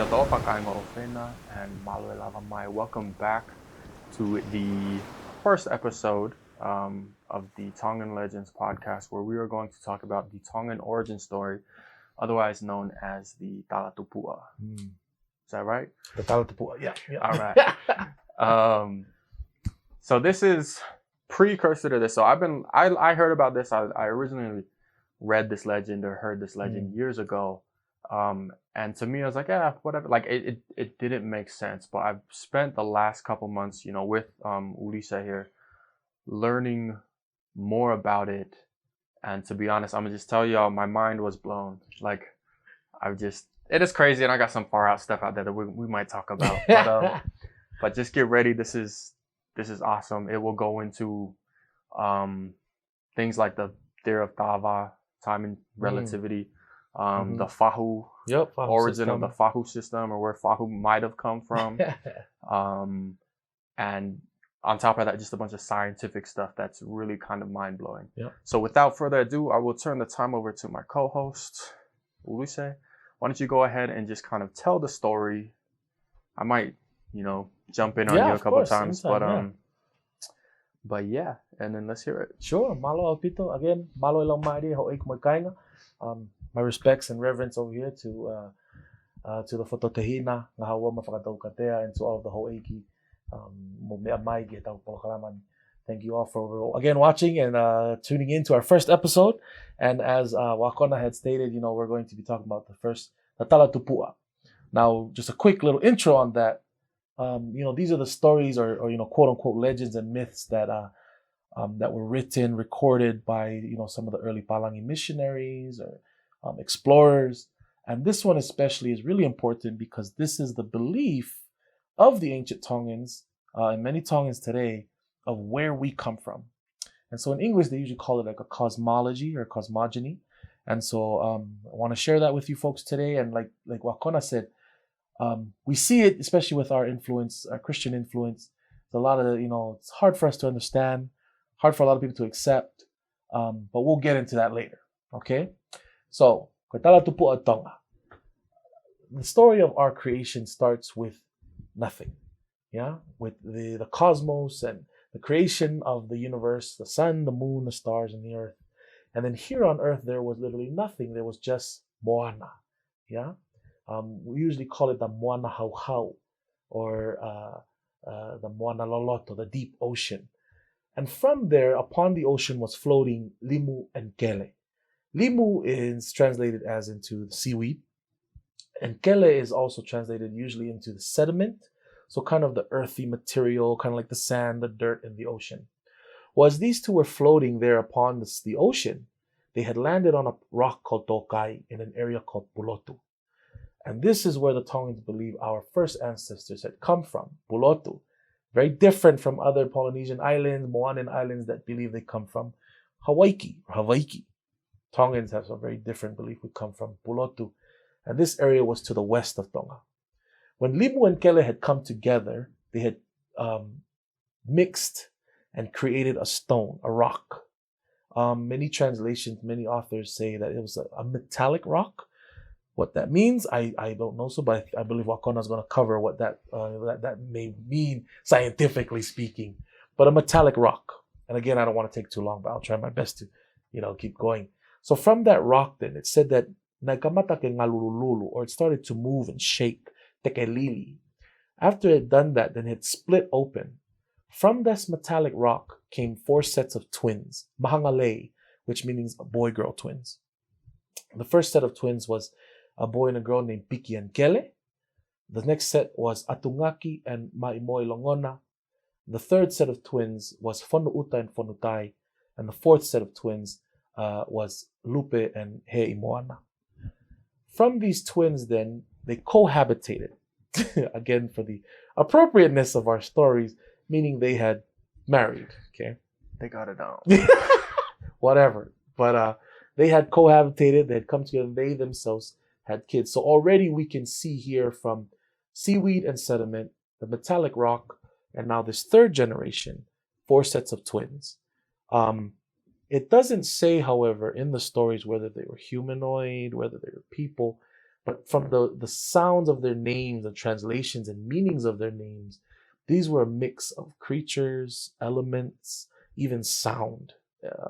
Kia toa pakainga ofena and malo lava mai. Welcome back to the first episode of the Tongan Legends podcast, where we are going to talk about the Tongan origin story, otherwise known as the Talatupu'a. Is that right? The Talatupu'a, yeah. All right. So this is precursor to this. So I heard about this. I originally read this legend or heard this legend years ago. And to me, I was like, yeah, whatever. Like it didn't make sense. But I've spent the last couple months, with Ulisa here, learning more about it. And to be honest, I'm gonna just tell y'all, my mind was blown. Like it is crazy, and I got some far out stuff out there that we might talk about. But just get ready. This is awesome. It will go into things like the theory of Tava, time and relativity. The fahu, origin of the fahu system, or where fahu might have come from. And on top of that, just a bunch of scientific stuff that's really kind of mind-blowing. So without further ado, I will turn the time over to my co-host, Ulise. Why don't you go ahead and just kind of tell the story? I might, jump in on you a couple times, but yeah, and then let's hear it. Sure, malo Alpito. Again, malo ilang maari ho ik magkainga. My respects and reverence over here to the Fototehina, Ngahawa Mafakataw Katea, and to all of the Ho'eki. Thank you all for again watching and tuning in to our first episode. And as Wakona had stated, we're going to be talking about the Talatupu'a. Now, just a quick little intro on that. These are the stories or quote unquote legends and myths that were written, recorded by some of the early Palangi missionaries or explorers. And this one especially is really important because this is the belief of the ancient Tongans and many Tongans today of where we come from. And so in English, they usually call it like a cosmology or cosmogony. And so I want to share that with you folks today. And like Wakona said, we see it, especially with our influence, our Christian influence. There's a lot of, it's hard for us to understand, hard for a lot of people to accept, but we'll get into that later, okay? So, Talatupu'a Tonga. The story of our creation starts with nothing, with the cosmos and the creation of the universe, the sun, the moon, the stars, and the earth. And then here on earth, there was literally nothing. There was just moana, we usually call it the moana hau or the moana loloto, the deep ocean. And from there, upon the ocean was floating Limu and Kele. Limu is translated as into the seaweed, and Kele is also translated usually into the sediment, so kind of the earthy material, kind of like the sand, the dirt in the ocean. Well, as these two were floating there upon the ocean, they had landed on a rock called Tokai in an area called Pulotu. And this is where the Tongans believe our first ancestors had come from, Pulotu. Very different from other Polynesian islands, Moanan islands that believe they come from Hawaii or Hawaii. Tongans have a very different belief. We come from Pulotu. And this area was to the west of Tonga. When Limu and Kele had come together, they had mixed and created a stone, a rock. Many translations, many authors say that it was a metallic rock. What that means, I don't know so, but I believe Wakona is going to cover what that may mean scientifically speaking. But a metallic rock. And again, I don't want to take too long, but I'll try my best to, keep going. So from that rock, then it said that nagamatake ngalululu, or it started to move and shake, tekelili. After it had done that, then it split open. From this metallic rock came 4 sets of twins, mahangale, which means boy-girl twins. The first set of twins was a boy and a girl named Piki and Kele. The next set was Atungaki and Maimoy Longona. The third set of twins was Fonuuta and Fonutai. And the fourth set of twins was Lupe and Heimoana. From these twins, then, they cohabitated. Again, for the appropriateness of our stories, meaning they had married, okay? They got it down. Whatever. But they had cohabitated, they had come together, they themselves had kids. So already we can see here from seaweed and sediment, the metallic rock, and now this third generation, 4 sets of twins. It doesn't say, however, in the stories whether they were humanoid, whether they were people, But from the sounds of their names, the translations and meanings of their names, these were a mix of creatures, elements, even sound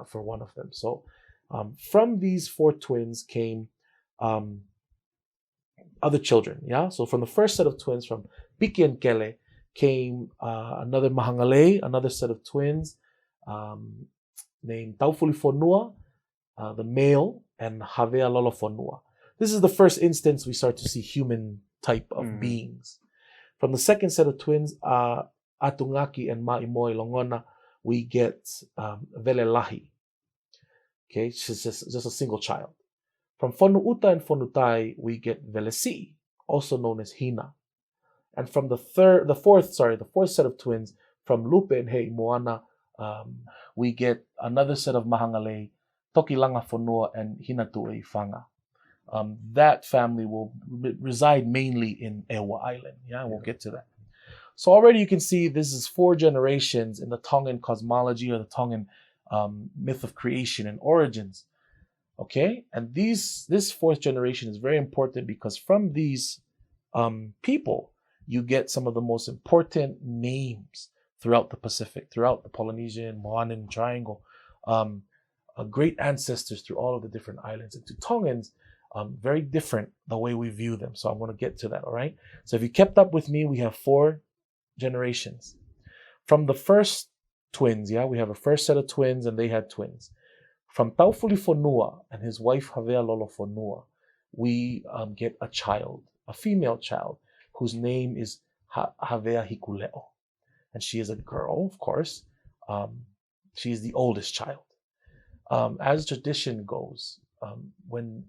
for one of them. So from these four twins came other children. Yeah. So from the first set of twins, from Piki and Kele, came another Mahangale, another set of twins named Taufulifonua, the male, and Havea Lolofonua. This is the first instance we start to see human type of beings. From the second set of twins, Atungaki and Ma'imoi Longona, we get Velelahi. Okay, she's just a single child. From Fonuuta and Fonutai, we get Velesi, also known as Hina. And from the fourth set of twins, from Lupe and Hei Moana, we get another set of Mahangale, Tokilanga Fonua and Hinatu'e Fanga. That family will reside mainly in Ewa Island. Yeah, we'll get to that. So already you can see this is 4 generations in the Tongan cosmology or the Tongan myth of creation and origins. Okay, and this 4th generation is very important because from these people, you get some of the most important names throughout the Pacific, throughout the Polynesian, Moanan Triangle, great ancestors through all of the different islands. And to Tongans, very different the way we view them. So I'm going to get to that, all right? So if you kept up with me, we have 4 generations. From the first twins, yeah, we have a first set of twins and they had twins. From Taufulifonua and his wife Havea Lolofonua, we get a child, a female child, whose name is Havea Hikuleo. And she is a girl, of course. She is the oldest child. As tradition goes, when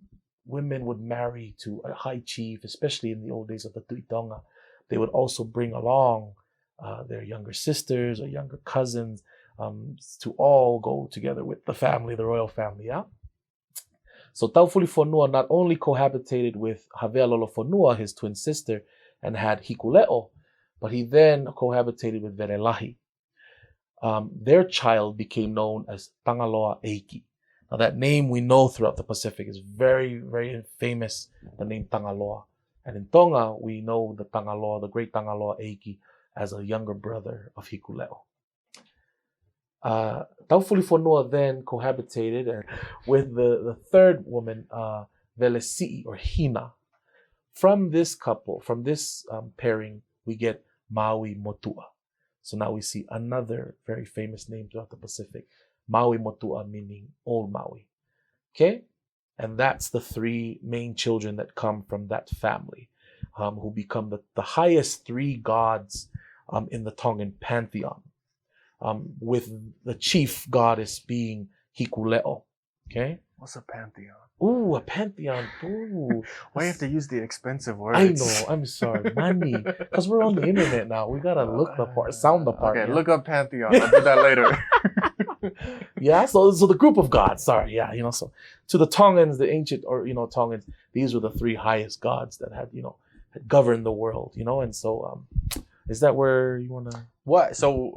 women would marry to a high chief, especially in the old days of the Tuitonga, they would also bring along their younger sisters or younger cousins to all go together with the family, the royal family. Yeah. So Taufulifonua not only cohabitated with Havea Lolofonua, his twin sister, and had Hikuleo, but he then cohabitated with Verelahi. Their child became known as Tangaloa Eiki. Now that name we know throughout the Pacific is very, very famous, the name Tangaloa. And in Tonga, we know the Tangaloa, the great Tangaloa Eiki, as a younger brother of Hikuleo. Taufulifonua then cohabitated with the third woman, Velesi'i or Hina. From this couple, from this pairing, we get Maui Motua. So now we see another very famous name throughout the Pacific, Maui Motua, meaning old Maui. Okay? And that's the 3 main children that come from that family, who become the highest 3 gods in the Tongan pantheon, with the chief goddess being Hikuleo. Okay? What's a pantheon? Ooh, a pantheon. Ooh. Why you have to use the expensive words? I know. I'm sorry. Money. Because we're on the internet now. We got to look the part, sound the part. Okay, yeah? Look up pantheon. I'll do that later. Yeah, so the group of gods. Sorry. Yeah, so to the Tongans, the ancient Tongans, these were the 3 highest gods that had governed the world, and so is that where you want to? What? So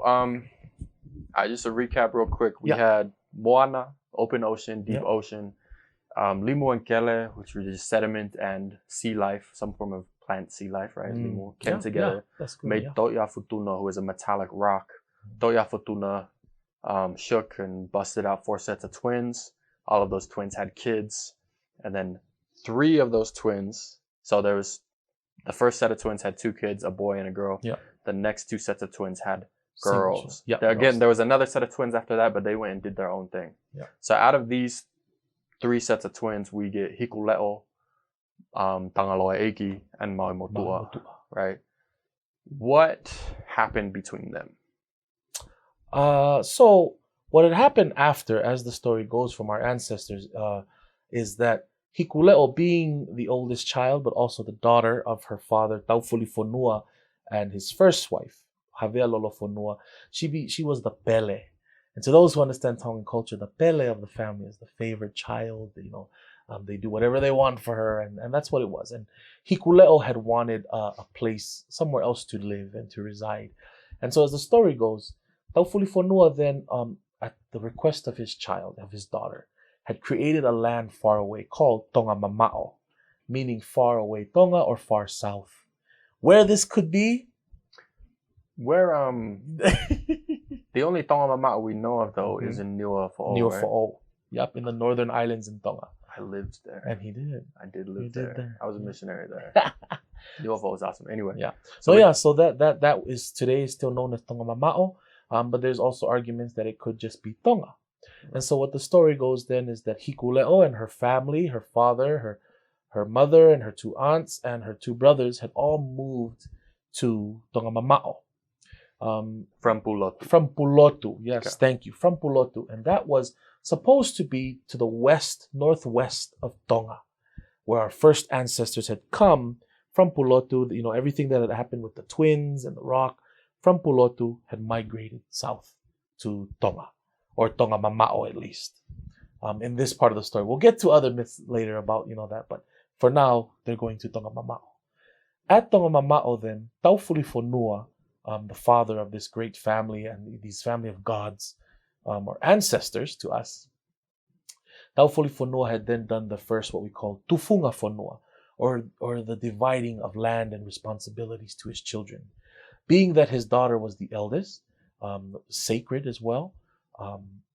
I just to recap real quick. We had Moana, open ocean, deep ocean. Limu and Kele, which were just sediment and sea life, some form of plant sea life, right? Limu came together, made Toya Futuna, who was a metallic rock. Toya Futuna shook and busted out 4 sets of twins. All of those twins had kids. And then 3 of those twins, so there was the first set of twins had 2 kids, a boy and a girl. Yeah. The next 2 sets of twins had girls. Again, there was another set of twins after that, but they went and did their own thing. Yeah. So out of these 3 sets of twins, we get Hikuleo, Tangaloa Eiki, and Maui Motua, right? What happened between them? So what had happened after, as the story goes from our ancestors, is that Hikuleo, being the oldest child, but also the daughter of her father, Taufulifonua, and his first wife, Havea Lolofonua, she was the Pele. And to those who understand Tongan culture, the Pele of the family is the favored child. They do whatever they want for her, and that's what it was. And Hikuleo had wanted a place somewhere else to live and to reside. And so as the story goes, Taufulifonua then, at the request of his child, of his daughter, had created a land far away called Tonga Mamao. meaning far away Tonga or far south. Where this could be? Where the only Tonga Mama'o we know of though is in Niua Fo'o. Niua right? Fo'o. Yep, in the northern islands in Tonga. I lived there. And he did. I did live He there. did there. I was a missionary there. Niua Fo'o was awesome. Anyway. Yeah. So So that is today still known as Tonga Mama'o. But there's also arguments that it could just be Tonga. And so what the story goes then is that Hikuleo and her family, her father, her mother, and her 2 aunts and her 2 brothers had all moved to Tonga Mama'o. from Pulotu. From Pulotu, yes, Okay. thank you. From Pulotu. And that was supposed to be to the northwest of Tonga, where our first ancestors had come from Pulotu. You know, everything that had happened with the twins and the rock from Pulotu had migrated south to Tonga, or Tonga Mama'o at least. In this part of the story, we'll get to other myths later about that, but for now they're going to Tonga Mama'o. At Tonga Mama'o, then Taufulifonua, the father of this great family and these family of gods, or ancestors to us, Taufulifonua had then done the first what we call tufunga fonua, or the dividing of land and responsibilities to his children. Being that his daughter was the eldest, sacred as well,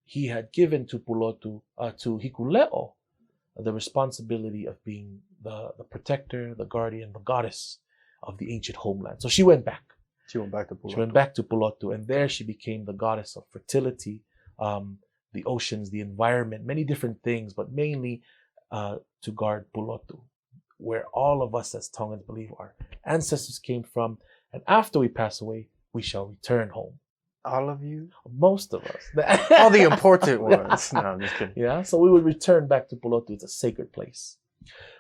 he had given to Pulotu, to Hikuleo, the responsibility of being the protector, the guardian, the goddess of the ancient homeland. So she went back. She went back to Pulotu. She went back to Pulotu, and there she became the goddess of fertility, the oceans, the environment, many different things, but mainly to guard Pulotu, where all of us as Tongans believe our ancestors came from. And after we pass away, we shall return home. All of you? Most of us. All the important ones. No, I'm just kidding. Yeah, so we would return back to Pulotu. It's a sacred place.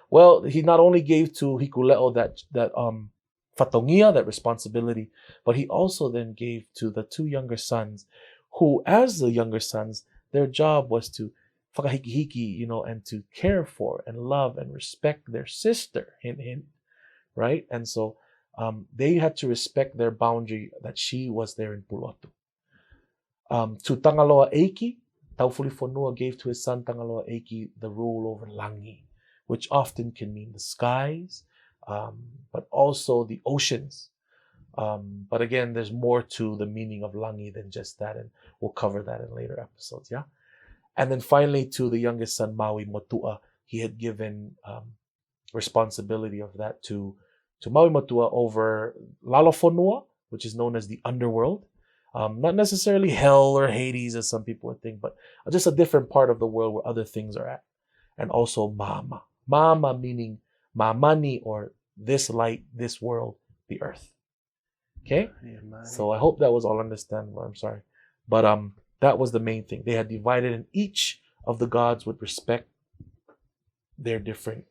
Well, he not only gave to Hikuleo that fatongia, that responsibility, but he also then gave to the 2 younger sons, who, as the younger sons, their job was to whakahiki-hiki, and to care for and love and respect their sister, right? And so they had to respect their boundary that she was there in Pulotu. To Tangaloa Eiki, Taufulifonua gave to his son Tangaloa Eiki the rule over Langi, which often can mean the skies, but also the oceans. But again, there's more to the meaning of Langi than just that, and we'll cover that in later episodes, yeah? And then finally, to the youngest son, Maui Motu'a, he had given responsibility of that to Maui Motu'a over Lalofonua, which is known as the underworld. Not necessarily hell or Hades, as some people would think, but just a different part of the world where other things are at. And also Mama. Mama meaning Mamani, or this light, this world, the earth. Okay? So I hope that was all understandable. I'm sorry. But that was the main thing. They had divided, and each of the gods would respect their different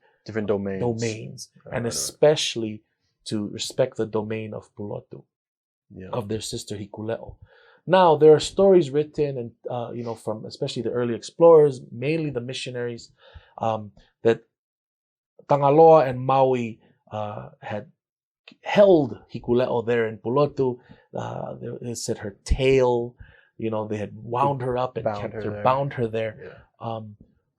domains. And especially to respect the domain of Pulotu, of their sister Hikuleo. Now, there are stories written, and from especially the early explorers, mainly the missionaries, that Tangaloa and Maui had held Hikuleo there in Pulotu. They said her tail, they had wound her up and bound her there. Yeah.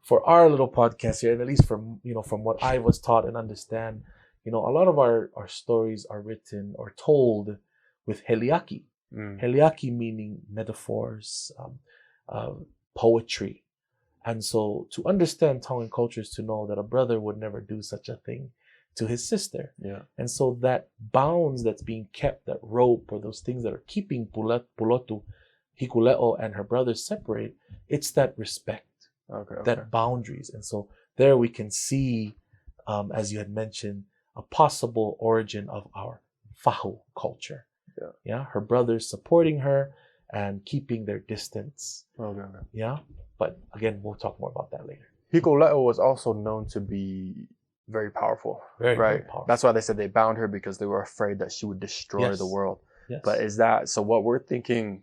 For our little podcast here, and at least from what I was taught and understand, a lot of our stories are written or told with heliaki. Heliaki meaning metaphors, poetry. And so to understand Tongan culture is to know that a brother would never do such a thing to his sister. Yeah. And so that bounds that's being kept, that rope, or those things that are keeping Pulotu, Hikuleo, and her brothers separate, it's that respect, that boundaries. And so there we can see, as you had mentioned, a possible origin of our fahu culture. Yeah. Her brothers supporting her and keeping their distance. Yeah. But again, we'll talk more about that later. Hikuleo was also known to be very powerful, right? Very powerful. That's why they said they bound her, because they were afraid that she would destroy the world. Yes. But is that, so what we're thinking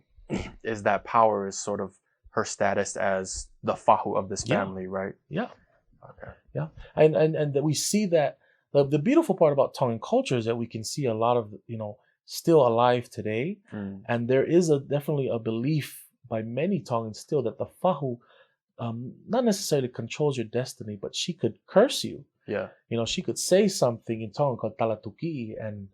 is that power is sort of her status as the fahu of this family, right? Yeah. Okay. Yeah. And that we see that the beautiful part about Tongan culture is that we can see a lot of, still alive today. And there is definitely a belief by many Tongans still that the fahu not necessarily controls your destiny, but she could curse you Yeah. She could say something in Tongan called Talatupu'a, and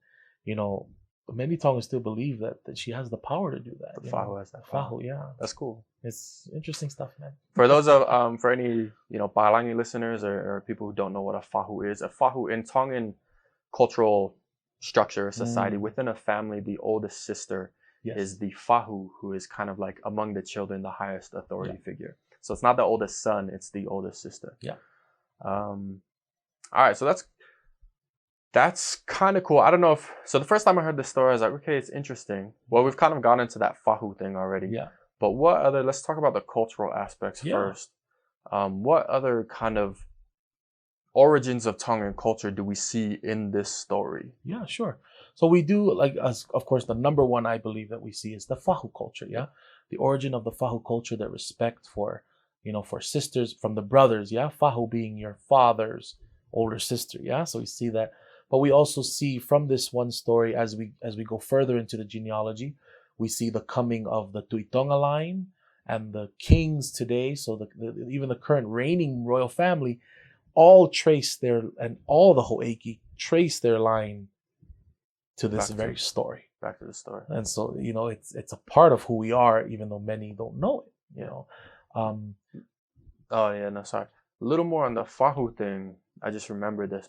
many Tongans still believe that she has the power to do that. The fahu has that power. Fahu, yeah. That's cool. It's interesting stuff, man. For those of for any Palangi listeners or people who don't know what a fahu in Tongan cultural structure, society, within a family, the oldest sister is the fahu, who is kind of like among the children the highest authority figure. So it's not the oldest son, it's the oldest sister. Yeah. All right, so that's kind of cool. I don't know so the first time I heard this story, I was like, okay, it's interesting. Well, we've kind of gone into that fahu thing already. Yeah. But let's talk about the cultural aspects first. What other kind of origins of Tongan culture do we see in this story? Yeah, sure. So we do, of course, the number one I believe that we see is the fahu culture. Yeah. The origin of the fahu culture, that respect for, for sisters from the brothers. Yeah. Fahu being your father's older sister. Yeah. So we see that. But we also see from this one story, as we go further into the genealogy, we see the coming of the Tuitonga line and the kings today. So even the current reigning royal family, all all the Ho'eiki trace their line to this very story. Back to the story. And so, it's a part of who we are, even though many don't know it, Oh yeah, no, sorry. A little more on the fahu thing. I just remember this,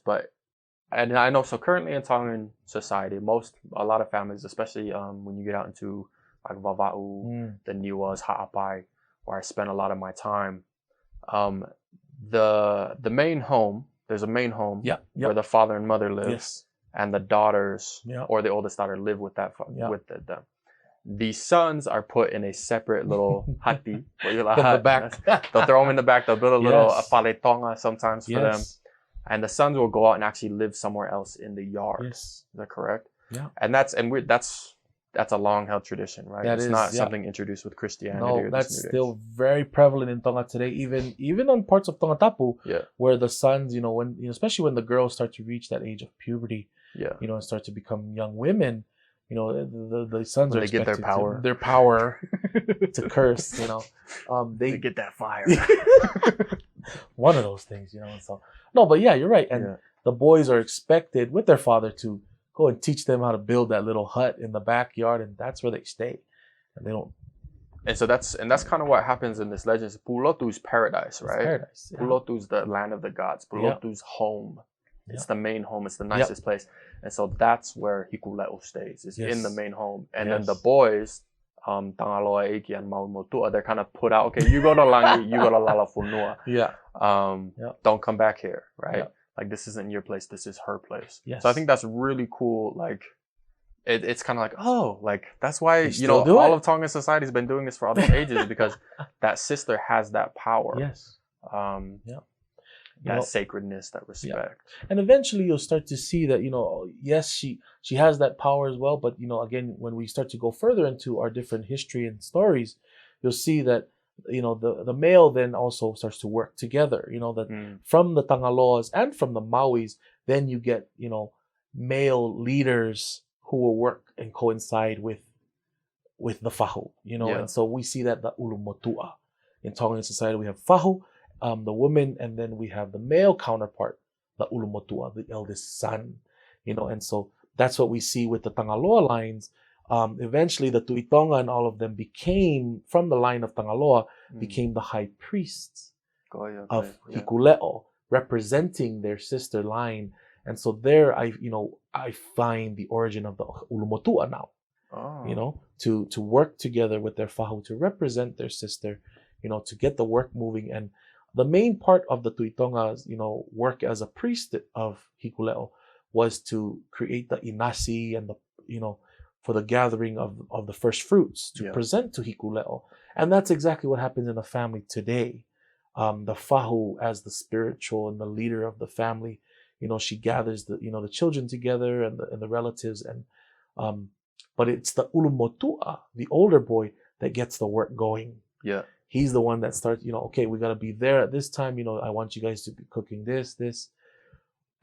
and I know, so currently in Tongan society, a lot of families, especially when you get out into like Vava'u, the Niwas, Ha'apai, where I spend a lot of my time, the main home, there's a main home where the father and mother live, and the daughters or the oldest daughter live with with them. The sons are put in a separate little hati. In the back. They'll throw them in the back. They'll build a little paletonga sometimes for them. And the sons will go out and actually live somewhere else in the yard. Yes. Is that correct? Yeah. And that's a long held tradition, right? It's not something introduced with Christianity. No, that's still very prevalent in Tonga today, even on parts of Tongatapu, where the sons, when especially when the girls start to reach that age of puberty, and start to become young women, the sons when they get their power, to curse, they get that fire. One of those things, So no, but yeah, you're right. And the boys are expected with their father to go and teach them how to build that little hut in the backyard, and that's where they stay. And they don't. And so that's kind of what happens in this legend. Pulotu's paradise, right? It's paradise. Yeah. Pulotu's the land of the gods. Pulotu's home. It's the main home. It's the nicest place. And so that's where Hikuleo stays. Is in the main home. And then the boys, Tangaloa, Eiki, and Maumotua, they're kind of put out. Okay, you go to Langi, you go to Lalafunua. Don't come back here, right? Yeah. Like, this isn't your place. This is her place. Yes. So I think that's really cool. Like, it's kind of like, that's why, all of Tongan society has been doing this for all these ages, because that sister has that power. Yes. That sacredness, that respect. Yeah. And eventually you'll start to see that, yes, she has that power as well. But, again, when we start to go further into our different history and stories, you'll see that, the male then also starts to work together, that from the Tangaloas and from the Mauis, then you get, male leaders who will work and coincide with the fahu, and so we see that the ulumotua. In Tongan society, we have fahu, the woman, and then we have the male counterpart, the ulumotua, the eldest son, and so that's what we see with the Tangaloa lines. Eventually the Tuitonga and all of them became, from the line of Tangaloa, became the high priests of Hikuleo, representing their sister line. And so there I find the origin of the Ulumotua now. To work together with their fahu, to represent their sister, to get the work moving. And the main part of the Tuitonga's, work as a priest of Hikuleo was to create the inasi and the, for the gathering of the first fruits to present to Hikuleo. And that's exactly what happens in the family today. The fahu, as the spiritual and the leader of the family, she gathers the children together and the relatives, and but it's the ulumotua, the older boy, that gets the work going. Yeah. He's the one that starts, okay, we got to be there at this time. I want you guys to be cooking this.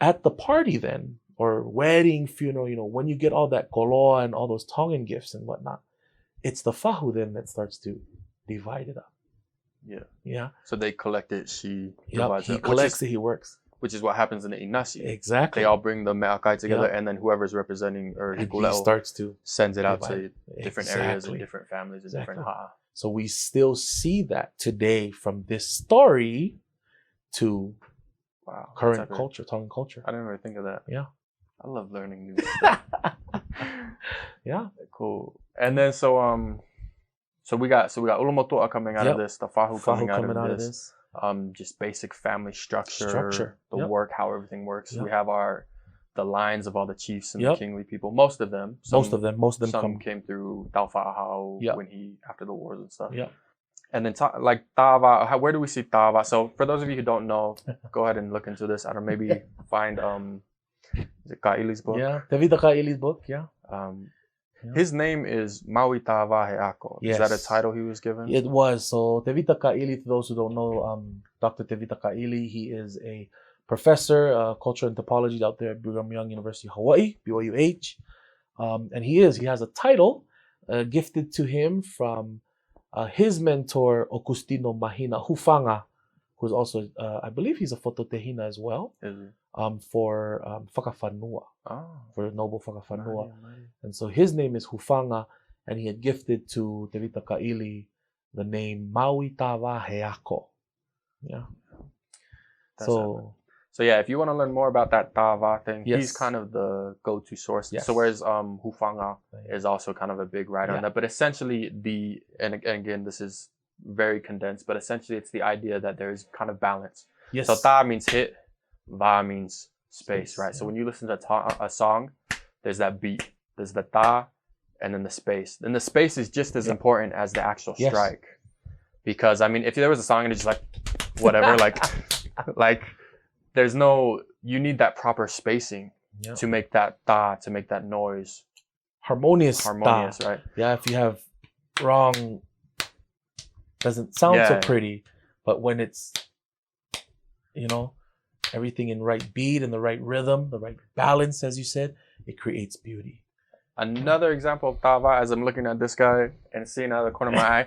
At the party then, or wedding, funeral, when you get all that koloa and all those Tongan gifts and whatnot, it's the fahu then that starts to divide it up. Yeah. Yeah. So they collect it, she divides it. He collects it, he works. which is what happens in the Inasi. Exactly. They all bring the me'akai together, Yeah. and then whoever's representing or And he hikuleo starts to sends it out divide. to different areas and different families and different ha'a. So we still see that today from this story to current culture, Tongan culture. I didn't ever think of that. Yeah. I love learning new stuff. Yeah. Cool. And then so we got ulumoto'a coming out of this, the fahu coming out of this. Just basic family structure. The work, how everything works. We have the lines of all the chiefs and the kingly people. Most of them. Some came through Talfa'ahau when he after the wars and stuff. Yeah. And then like Tava, where do we see Tava? So for those of you who don't know, go ahead and look into this. I don't know, maybe find is it Ka'ili's book? Yeah, Tevita Ka'ili's book. Yeah. His name is Maui Tava He'ako. Is that a title he was given? It was. So Tevita Ka'ili, for those who don't know, Dr. Tevita Ka'ili, he is a professor, culture and topology out there at Brigham Young University, Hawaii, BYUH. And he has a title gifted to him from his mentor, Okustino Mahina Hufanga, who's also, I believe he's a Fototehina as well, for Whakawhanua, for Noble Whakawhanua. And so his name is Hufanga, and he had gifted to Tevita Ka'ili the name Maui Tava He'ako. Yeah. So yeah, if you want to learn more about that Tava thing, he's kind of the go-to source. So whereas Hufanga is also kind of a big writer on that. But essentially and again, this is very condensed, but essentially it's the idea that there's kind of balance. Yes. So ta means hit, va means space, right? So when you listen to a song, there's that beat, there's the ta, and then the space. Then the space is just as important as the actual strike. Because I mean, if there was a song and it's just like, whatever, like, you need that proper spacing to make that ta, to make that noise harmonious, right? Yeah, if you have wrong, doesn't sound so pretty, but when it's, everything in right beat and the right rhythm, the right balance, as you said, it creates beauty. Another example of tava, as I'm looking at this guy and seeing out of the corner of my eye,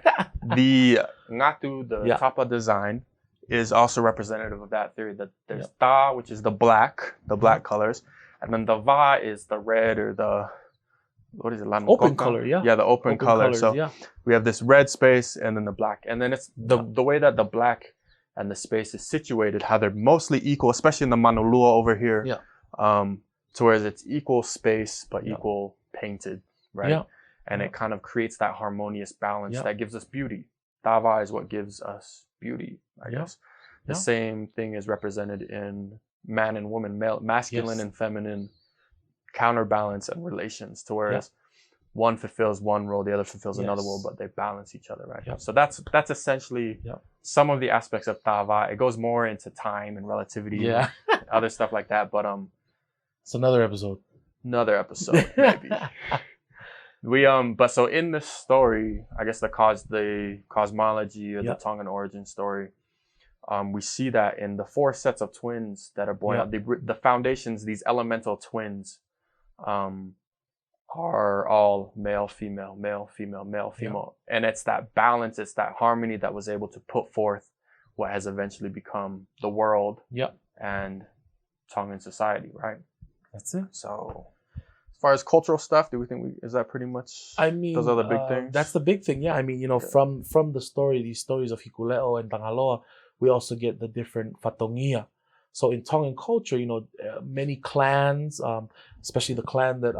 the ngatu, the tapa design, is also representative of that theory, that there's ta, which is the black colors, and then the va is the red or the, what is it? Open color, Yeah, the open color. Colors, so we have this red space and then the black. And then it's the way that the black and the space is situated, how they're mostly equal, especially in the manolua over here. To whereas it's equal space, but equal painted, right? Yeah. And it kind of creates that harmonious balance that gives us beauty. Tava is what gives us beauty, I guess. The same thing is represented in man and woman, masculine and feminine counterbalance and relations, to whereas one fulfills one role, the other fulfills another role, but they balance each other, right? So that's essentially some of the aspects of Tava. It goes more into time and relativity and other stuff like that, but it's another episode. Maybe. But so in this story, I guess the cosmology or the Tongan origin story, we see that in the 4 sets of twins that are born out, the foundations, these elemental twins, are all male, female, male, female, male, female. And it's that balance, it's that harmony that was able to put forth what has eventually become the world and Tongan society, right? That's it. So as far as cultural stuff, do we think is that pretty much, those are the big things? That's the big thing, yeah. I mean, from the story, these stories of Hikuleo and Tangaloa, we also get the different fatongia. So in Tongan culture, many clans, especially the clan that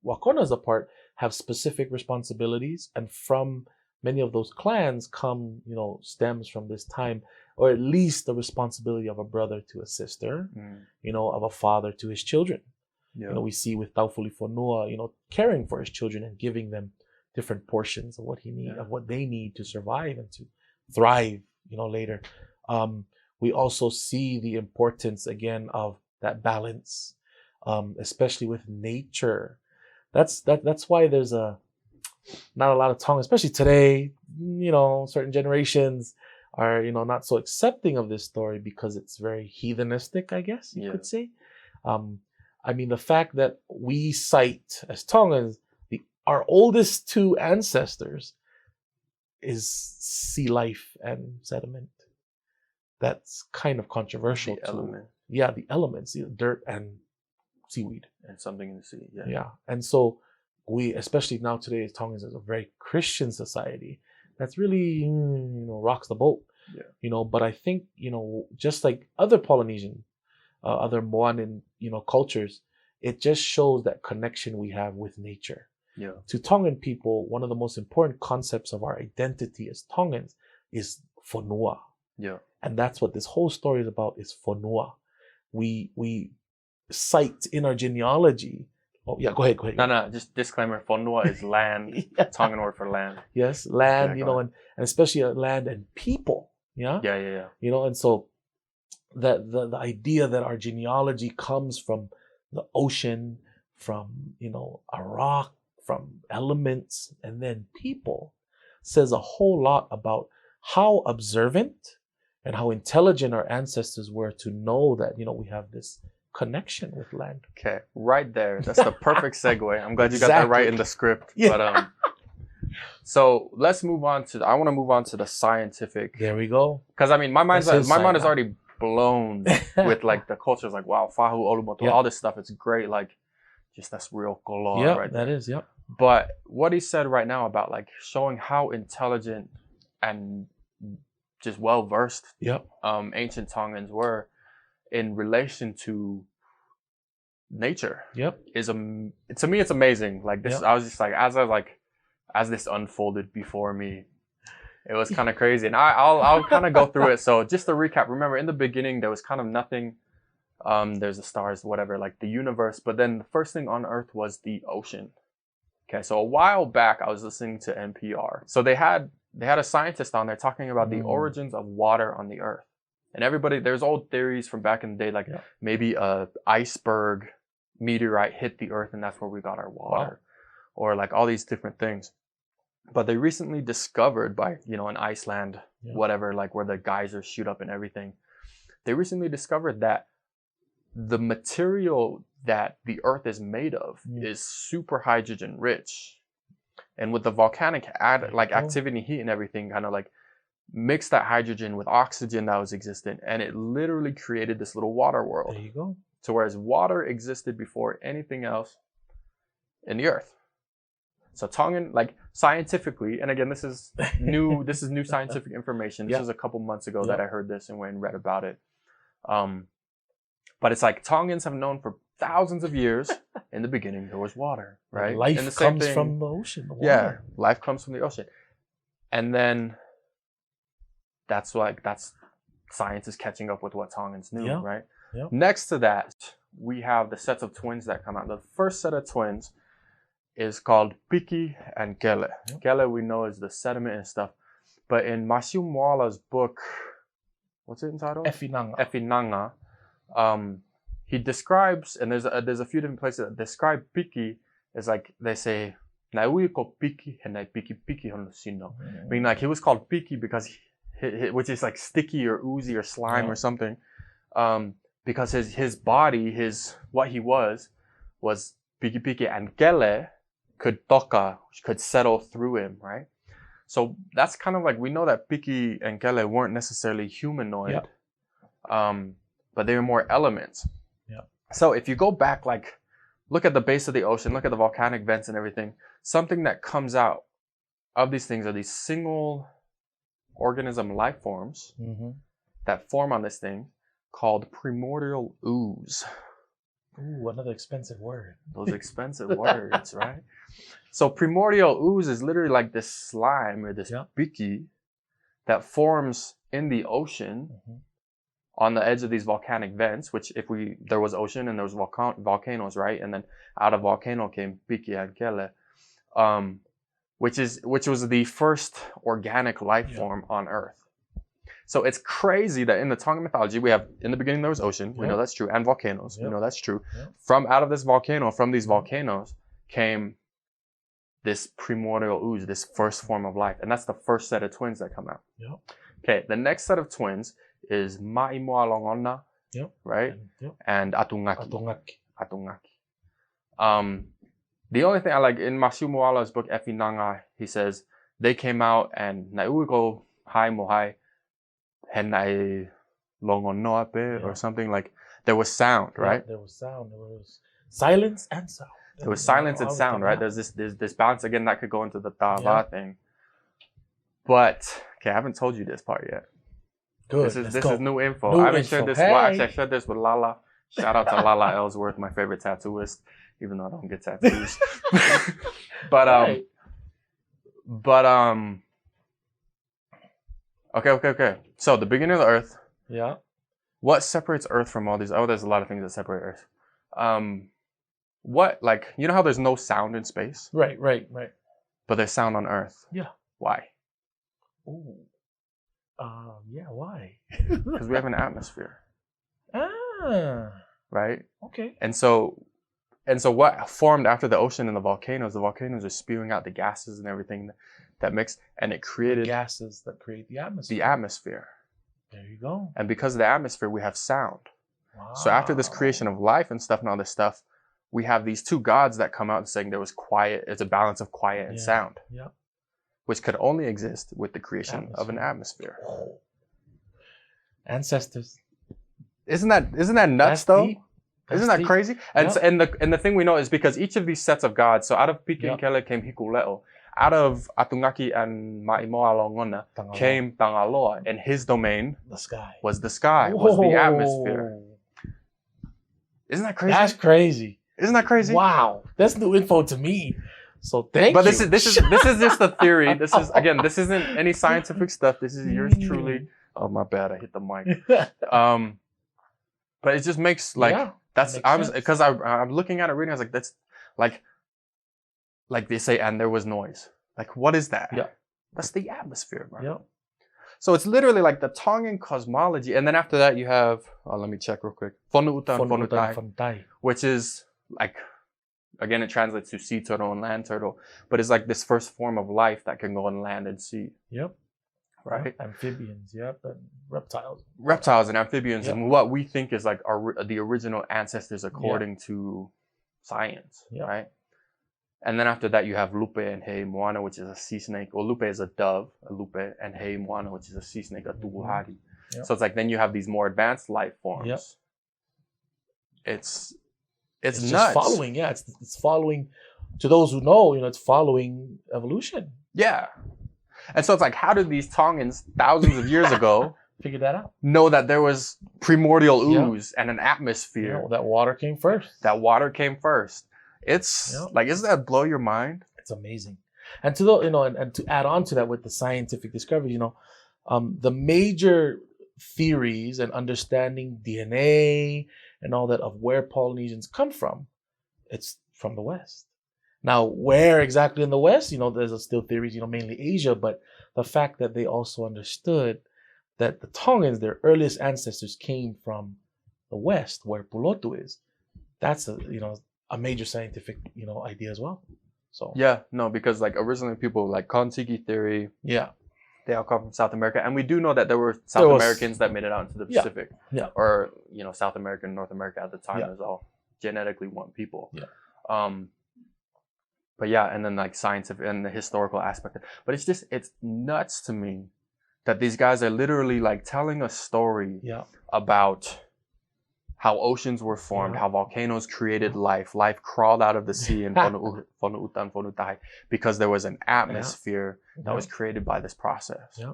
Wakona is a part, have specific responsibilities. And from many of those clans come, stems from this time, or at least the responsibility of a brother to a sister, of a father to his children. We see with Taufuli Fonua, caring for his children and giving them different portions of what of what they need to survive and to thrive, later. We also see the importance again of that balance, especially with nature. That's why there's not a lot of Tongan, especially today. Certain generations are not so accepting of this story because it's very heathenistic, I guess you could say. I mean, the fact that we cite as Tongans our oldest 2 ancestors is sea life and sediment. That's kind of controversial Yeah, the elements, dirt and seaweed. And something in the sea. Yeah. Yeah. And so we, especially now today, Tongans is a very Christian society that's really, rocks the boat. Yeah. But I think, just like other Polynesian, other Moanan, cultures, it just shows that connection we have with nature. Yeah. To Tongan people, one of the most important concepts of our identity as Tongans is whanua. Yeah. And that's what this whole story is about, is whanua. We cite in our genealogy. Oh, yeah, go ahead. No, just disclaimer. Whanua is land. Yeah. Tongan word for land. Yes, land, Yeah, and especially land and people. Yeah? Yeah. And so that the idea that our genealogy comes from the ocean, from, a rock, from elements, and then people, says a whole lot about how observant and how intelligent our ancestors were to know that, we have this connection with land. Okay, right there. That's the perfect segue. I'm glad you got that right in the script. Yeah. But so let's move on to. I want to move on to the scientific. There we go. Because I mean, my mind is already blown with like the cultures, like wow, fahu, olumoto, all this stuff. It's great. Like, just that's real color. Yeah, right that there. is. Yep. But what he said right now about like showing how intelligent and just well versed, ancient Tongans were in relation to nature. Is to me it's amazing. Like this, I was just like as this unfolded before me, it was kind of crazy. And I'll kind of go through it. So just to recap, remember in the beginning there was kind of nothing. There's the stars, whatever, like the universe. But then the first thing on Earth was the ocean. Okay, so a while back I was listening to NPR. So they had a scientist on there talking about the origins of water on the Earth. And there's old theories from back in the day, like maybe a iceberg meteorite hit the Earth and that's where we got our water. Or like all these different things. But they recently discovered by, in Iceland, whatever, like where the geysers shoot up and everything. They recently discovered that the material that the Earth is made of is super hydrogen rich. And with the volcanic activity, heat and everything kind of like mixed that hydrogen with oxygen that was existent. And it literally created this little water world. There you go. So whereas water existed before anything else in the Earth. So Tongan, like scientifically, and again, this is new scientific information. This was a couple months ago that I heard this and went and read about it. But it's like Tongans have known for thousands of years, in the beginning there was water, right? Life comes from the ocean. The water. Yeah, life comes from the ocean. And then that's science is catching up with what Tongans knew, right? Yeah. Next to that, we have the sets of twins that come out. The first set of twins is called Piki and Kele. Kele we know is the sediment and stuff. But in Masiu Moala's book, what's it entitled? Efinanga. He describes, and there's a few different places that describe Piki as like, they say, Naui ko Piki and Nai Piki hono sino. Meaning like he was called Piki because which is like sticky or oozy or slime or something. Because his body, what he was Piki Piki, and Kele could settle through him, right? So that's kind of like, we know that Piki and Kele weren't necessarily humanoid, but they were more elements. So if you go back, like, look at the base of the ocean, look at the volcanic vents and everything, something that comes out of these things are these single organism life forms that form on this thing called Primordial Ooze. Ooh, another expensive word. Those expensive words, right? So Primordial Ooze is literally like this slime or this piki that forms in the ocean on the edge of these volcanic vents, which there was ocean and there was volcanoes, right? And then out of volcano came Piki and Kele, which was the first organic life form on Earth. So it's crazy that in the Tongan mythology, we have, in the beginning there was ocean, we know that's true, and volcanoes, we know that's true. From these volcanoes came this primordial ooze, this first form of life. And that's the first set of twins that come out. Okay, the next set of twins is Maimoalongona, right? And Atungaki. The only thing I like, in Masiu Moala's book, Efinanga, he says, they came out and Naiuiko Hai Mohai Henai Longonoape or something like, there was sound, right? There was sound. There was silence and sound. There was silence and all sound, of right? that. There's this balance again that could go into the Tava Yeah. thing. But okay, I haven't told you this part yet. Good. This let's go. is new info. New I haven't info. shared this. Hey. Well, actually, I shared this with Lala. Shout out to Lala Ellsworth, my favorite tattooist, even though I don't get tattoos. but Right. Okay. So the beginning of the Earth. Yeah. What separates Earth from all these? Oh, there's a lot of things that separate Earth. What, like, you know how there's no sound in space, Right. but there's sound on Earth? Yeah. Why? Ooh. Yeah. Why? Because we have an atmosphere, right? Okay. And so what formed after the ocean and the volcanoes are spewing out the gases and everything that mixed, and it created Gases that create the atmosphere. the atmosphere. There you go. And because of the atmosphere, we have sound. Wow. So after this creation of life and stuff and all this stuff, we have these two gods that come out and saying there was quiet. It's a balance of quiet and sound, Yep. which could only exist with the creation of an atmosphere. Ancestors. Isn't that nuts That's though? deep. Isn't That's that deep. crazy? And Yep. so, and the thing we know is because each of these sets of gods, so out of Pikinkele came Hikuleo, out of Atungaki and Maimoa Longona Tangaloa. came Tangaloa, and his domain The sky. was the sky, was the Whoa. atmosphere. Isn't that crazy? That's crazy. Isn't that crazy? Wow. That's new info to me. So thank But you. this is just a theory. This isn't any scientific stuff. This is yours truly. Oh my bad, I hit the mic. But it just makes like Yeah, that's makes I was sense. because I'm looking at it reading. I was like, that's like they say, and there was noise. Like, what is that? Yeah. That's the atmosphere, bro. Yeah. So it's literally like the Tongan cosmology, and then after that you have let me check real quick. Fonuuta and Fonutai, which is like, again, it translates to sea turtle and land turtle, but it's like this first form of life that can go on land and sea. Yep. Right. Amphibians. Yep. And reptiles. Reptiles and amphibians, Yep. and what we think is like the original ancestors according to science. Yep. Right. And then after that, you have lupe and hei moana, which is a sea snake. Or lupe is a dove, a lupe, and hei moana, which is a sea snake, a tubuhari. Yep. So it's like then you have these more advanced life forms. Yep. It's It's nuts. just following. Yeah. It's following. To those who know, it's following evolution. Yeah. And so it's like, how did these Tongans thousands of years ago Figure that out. know that there was primordial Yep. ooze and an atmosphere? That water came first. That water came first. It's Yep. like, doesn't that blow your mind? It's amazing. And to the, and to add on to that with the scientific discovery, the major theories and understanding DNA and all that of where Polynesians come from, it's from the West. Now, where exactly in the West, there's still theories, mainly Asia, but the fact that they also understood that the Tongans, their earliest ancestors, came from the West, where Pulotu is, that's a major scientific, idea as well. So Yeah, no, because like originally people like Kon-Tiki theory, yeah, they all come from South America, and we do know that there were South Americans that made it out into the Yeah. Pacific, Yeah. or South America and North America at the time Yeah. is all genetically one people. Yeah. But yeah, and then like scientific and the historical aspect, but it's nuts to me that these guys are literally like telling a story yeah, about how oceans were formed, Yeah. how volcanoes created life crawled out of the sea in Fonuuta and Fonutai because there was an atmosphere that was created by this process. Yeah.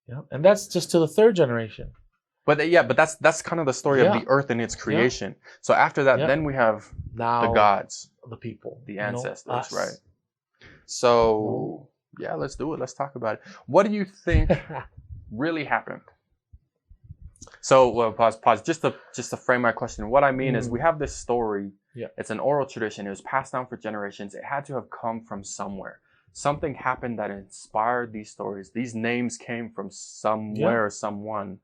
Yeah, and that's just to the third generation. But that's kind of the story of the earth and its creation. So after that, then we have Now the gods, the people, the ancestors, us. right? So yeah, let's do it. Let's talk about it. What do you think really happened? So pause. Just to frame my question, what I mean is we have this story. Yeah. It's an oral tradition. It was passed down for generations. It had to have come from somewhere. Something happened that inspired these stories. These names came from somewhere or someone.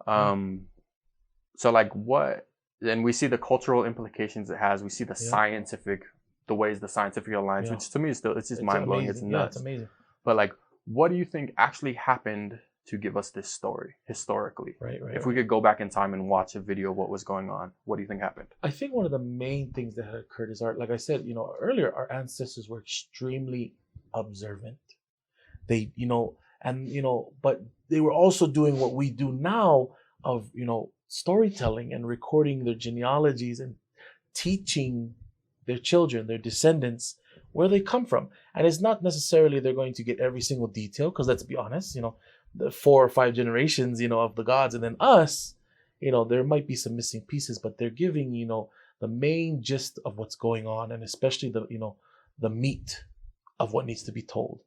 So like what? And we see the cultural implications it has. We see the the ways the scientific aligns, which to me is it's just mind blowing. It's nuts. Yeah, it's amazing. But like, what do you think actually happened to give us this story historically? Right. If we could go back in time and watch a video of what was going on, what do you think happened? I think one of the main things that had occurred is like I said, earlier, our ancestors were extremely observant. They, but they were also doing what we do now, of storytelling and recording their genealogies and teaching their children, their descendants, where they come from. And it's not necessarily they're going to get every single detail, because let's be honest, the 4 or 5 generations, of the gods, and then us, there might be some missing pieces, but they're giving, the main gist of what's going on, and especially the meat of what needs to be told.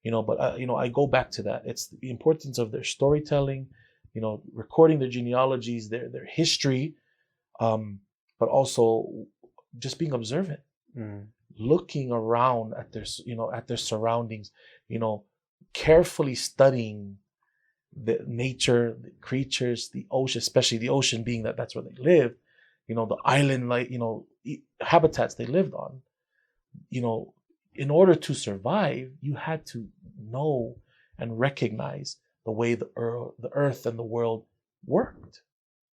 But I go back to that. It's the importance of their storytelling, recording their genealogies, their history, but also just being observant, looking around at their surroundings, carefully studying the nature, the creatures, the ocean, especially the ocean, being that's where they live, the island, habitats they lived on. In order to survive, you had to know and recognize the way the earth and the world worked.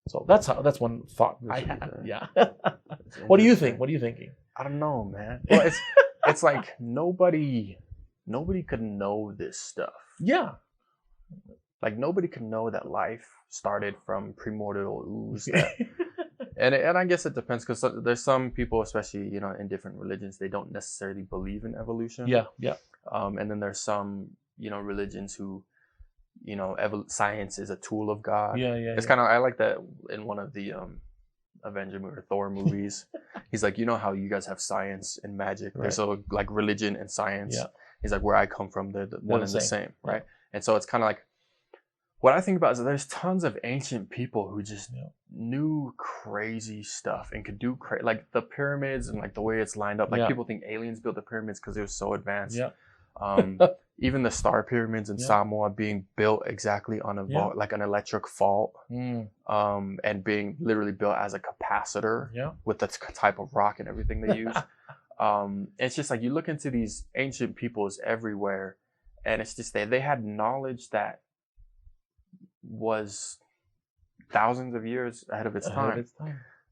So that's one thought I had. Yeah. What do you think? What are you thinking? I don't know, man. Well, it's like nobody could know this stuff. Yeah. Like nobody could know that life started from primordial ooze. And I guess it depends, because there's some people, especially in different religions, they don't necessarily believe in evolution. Yeah. And then there's some religions who science is a tool of God. Yeah. It's kind of, I like that in one of the Avenger or Thor movies. He's like, how you guys have science and magic. Right. There's so like religion and science. Yeah. He's like, where I come from, they're one and the same, right? Yeah. And so it's kind of like, what I think about is that there's tons of ancient people who just knew crazy stuff and could do like the pyramids and like the way it's lined up. Like people think aliens built the pyramids because they were so advanced. Yeah. Even the star pyramids in Samoa being built exactly on a vault, like an electric fault, and being literally built as a capacitor with the type of rock and everything they use. It's just like you look into these ancient peoples everywhere, and it's just they had knowledge that was thousands of years ahead of its time.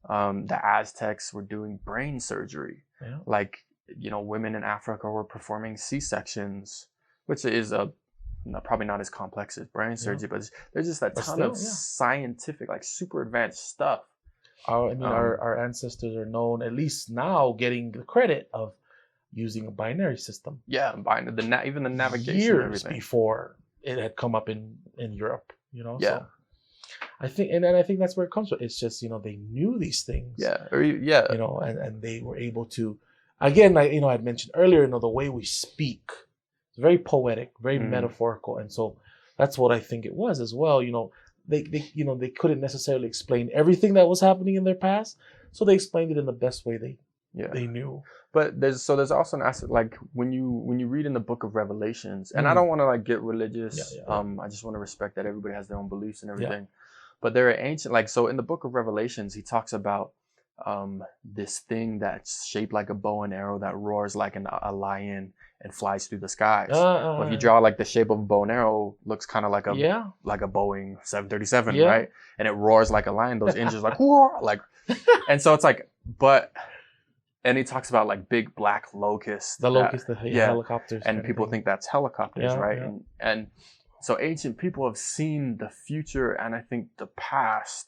The Aztecs were doing brain surgery. Yeah. Like, women in Africa were performing C-sections, which is probably not as complex as brain surgery, but there's just a ton of scientific, like super advanced stuff. Our ancestors are known, at least now, getting the credit of using a binary system. Yeah, even the navigation. Years before it had come up in Europe. Yeah. So I think, and I think that's where it comes from. It's just, they knew these things. Yeah. And they were able to, again, I'd mentioned earlier, the way we speak, it's very poetic, very metaphorical. And so that's what I think it was as well. They couldn't necessarily explain everything that was happening in their past. So they explained it in the best way they knew. But there's also an aspect, like when you read in the book of Revelations, and I don't want to like get religious. I just want to respect that everybody has their own beliefs and everything. Yeah. But there are ancient, so in the book of Revelations, he talks about this thing that's shaped like a bow and arrow that roars like a lion and flies through the skies. But if you draw like the shape of a bow and arrow, looks kind of like a Boeing 737, right? And it roars like a lion. Those engines like whoa, like, and so it's like, and he talks about like big black locusts. The helicopters. And people think that's helicopters, right? Yeah. And so ancient people have seen the future and I think the past.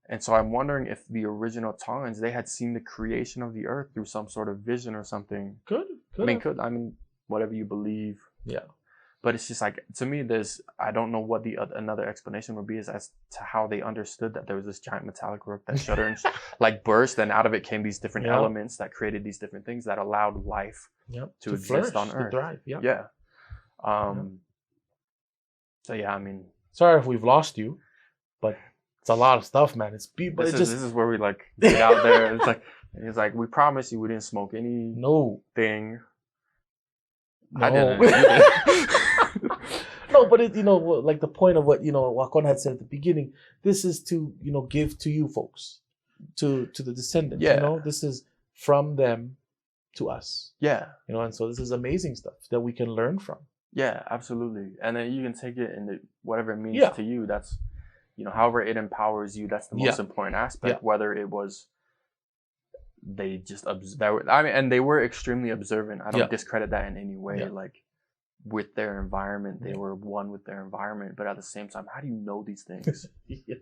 And so I'm wondering if the original Tongans, they had seen the creation of the earth through some sort of vision or something. Could whatever you believe. Yeah. But it's just like, to me, I don't know what another explanation would be as to how they understood that there was this giant metallic rock that shuddered and burst, and out of it came these different elements that created these different things that allowed life to exist on Earth. To thrive. Yeah. So yeah, sorry if we've lost you, but it's a lot of stuff, man. It's people. This is where we like get out there. It's like we promise you we didn't smoke any thing. No. I didn't. No, but like the point of what Wakon had said at the beginning. This is to give to you folks, to the descendants. Yeah. This is from them to us. Yeah. And so this is amazing stuff that we can learn from. Yeah, absolutely. And then you can take it into whatever it means to you. That's however it empowers you. That's the most important aspect. Yeah. Whether it was they just and they were extremely observant. I don't discredit that in any way. Yeah. Like with their environment. They were one with their environment. But at the same time, how do you know these things? Yeah.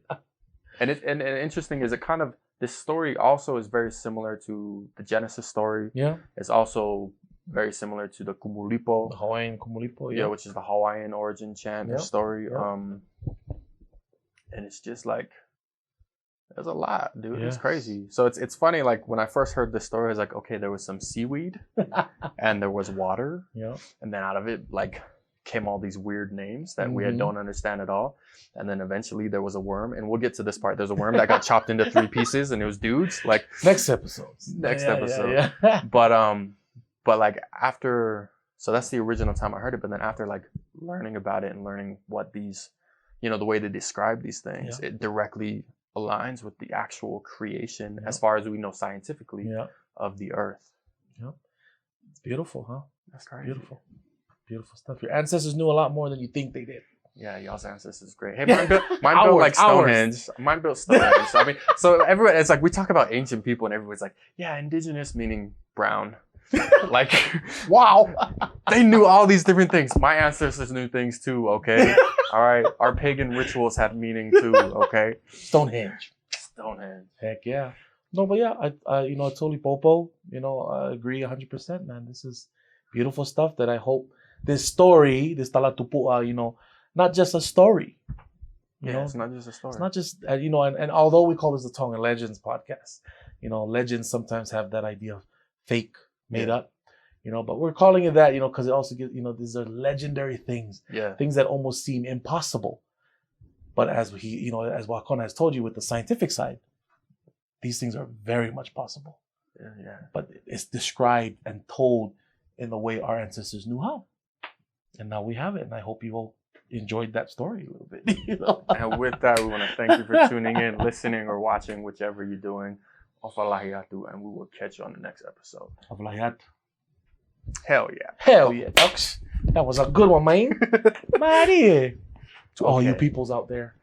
And interesting is it kind of, this story also is very similar to the Genesis story. Yeah. It's also very similar to the Kumulipo. The Hawaiian Kumulipo, Yeah, which is the Hawaiian origin chant story. Yeah. And it's just like, there's a lot, dude. Yeah. It's crazy. So it's funny, like when I first heard this story, I was like, okay, there was some seaweed and there was water. Yeah. And then out of it, like, came all these weird names that we don't understand at all. And then eventually there was a worm, and we'll get to this part. There's a worm that got chopped into 3 pieces, and it was dudes. Like next episode. Yeah. But like after, so that's the original time I heard it. But then after like learning about it and learning what these, you know, the way they describe these things, it directly aligns with the actual creation as far as we know scientifically of the earth. Yeah. It's beautiful, huh? That's crazy. Beautiful. Beautiful stuff. Your ancestors knew a lot more than you think they did. Yeah, y'all's ancestors is great. Hey, mine built like Stonehenge. Mine built Stonehenge. I mean, so everyone, it's like we talk about ancient people, and everyone's like, yeah, indigenous meaning brown. Like, wow, they knew all these different things. My ancestors knew things too. Okay, all right. Our pagan rituals had meaning too. Okay. Stonehenge. Heck yeah. No, but yeah, I you know, totally popo. You know, I agree 100%, man. This is beautiful stuff that I hope this story, this Talatupu'a, you know, not just a story. You know? It's not just a story. It's not just, you know, and although we call this the Tongan Legends podcast, you know, legends sometimes have that idea of fake, made up, you know, but we're calling it that, you know, because it also gives, you know, these are legendary things, things that almost seem impossible. But as you know, as Wakona has told you with the scientific side, these things are very much possible. Yeah. But it's described and told in the way our ancestors knew how. And now we have it. And I hope you all enjoyed that story a little bit. You know? And with that, we want to thank you for tuning in, listening, or watching, whichever you're doing. Ofalahiatu, and we will catch you on the next episode. Ofalahiatu. Hell yeah. Hell yeah, folks. That was a good one, man. Maria. To all you peoples out there.